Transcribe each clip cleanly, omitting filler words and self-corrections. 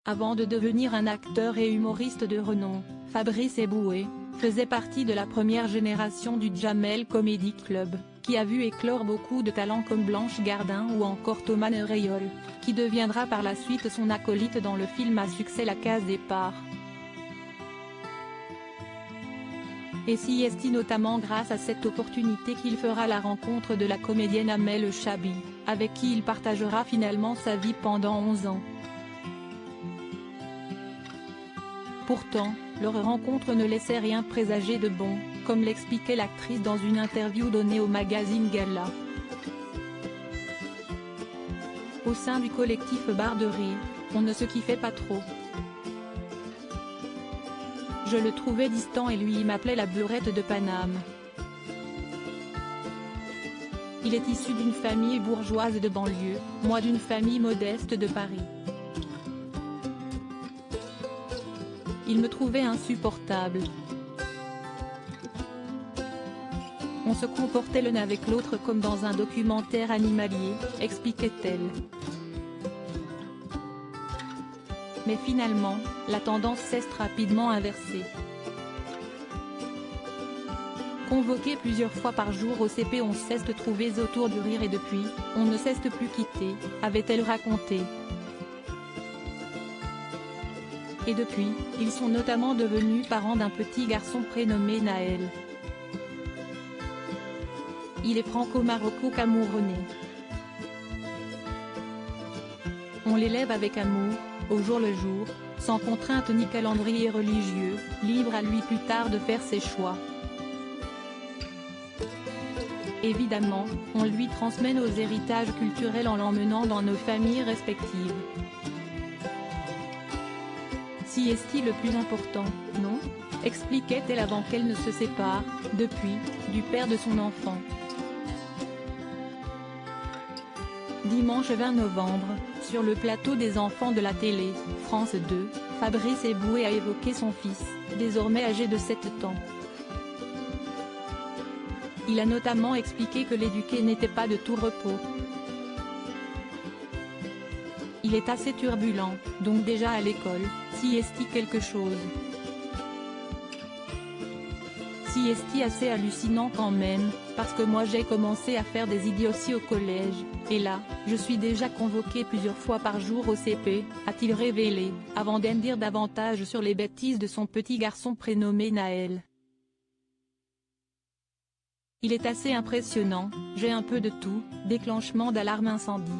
Avant de devenir un acteur et humoriste de renom, Fabrice Eboué faisait partie de la première génération du Jamel Comedy Club, qui a vu éclore beaucoup de talents comme Blanche Gardin ou encore Thomas Neurayol, qui deviendra par la suite son acolyte dans le film à succès La Case Départ. Et si est notamment grâce à cette opportunité qu'il fera la rencontre de la comédienne Amel Chabi, avec qui il partagera finalement sa vie pendant 11 ans. Pourtant, leur rencontre ne laissait rien présager de bon, comme l'expliquait l'actrice dans une interview donnée au magazine Gala. Au sein du collectif Barre de Rire, on ne se kiffait pas trop. Je le trouvais distant et lui il m'appelait la beurette de Paname. Il est issu d'une famille bourgeoise de banlieue, moi d'une famille modeste de Paris. Il me trouvait insupportable. On se comportait l'un avec l'autre comme dans un documentaire animalier, expliquait-elle. Mais finalement, la tendance s'est rapidement inversée. Convoqué plusieurs fois par jour au CP, on cesse de trouver autour du rire et depuis, on ne cesse de plus quitter, avait-elle raconté. Et depuis, ils sont notamment devenus parents d'un petit garçon prénommé Naël. Il est franco-maroco-camerounais. On l'élève avec amour, au jour le jour, sans contrainte ni calendrier religieux, libre à lui plus tard de faire ses choix. Évidemment, on lui transmet nos héritages culturels en l'emmenant dans nos familles respectives. Si est-il le plus important, non ? Expliquait-elle avant qu'elle ne se sépare, depuis, du père de son enfant. Dimanche 20 novembre, sur le plateau des enfants de la télé, France 2, Fabrice Eboué a évoqué son fils, désormais âgé de 7 ans. Il a notamment expliqué que l'éduquer n'était pas de tout repos. Il est assez turbulent, donc déjà à l'école, si est-il quelque chose. Si est-il assez hallucinant quand même, parce que moi j'ai commencé à faire des idioties au collège, et là, je suis déjà convoqué plusieurs fois par jour au CP, a-t-il révélé, avant d'en dire davantage sur les bêtises de son petit garçon prénommé Naël. Il est assez impressionnant, j'ai un peu de tout, déclenchement d'alarme incendie.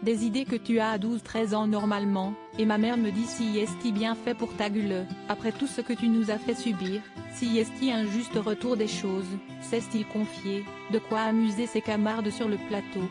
Des idées que tu as à 12-13 ans normalement, et ma mère me dit si est bien fait pour ta gueule, après tout ce que tu nous as fait subir, si est un juste retour des choses, cesse-t-il confier, de quoi amuser ses camarades sur le plateau.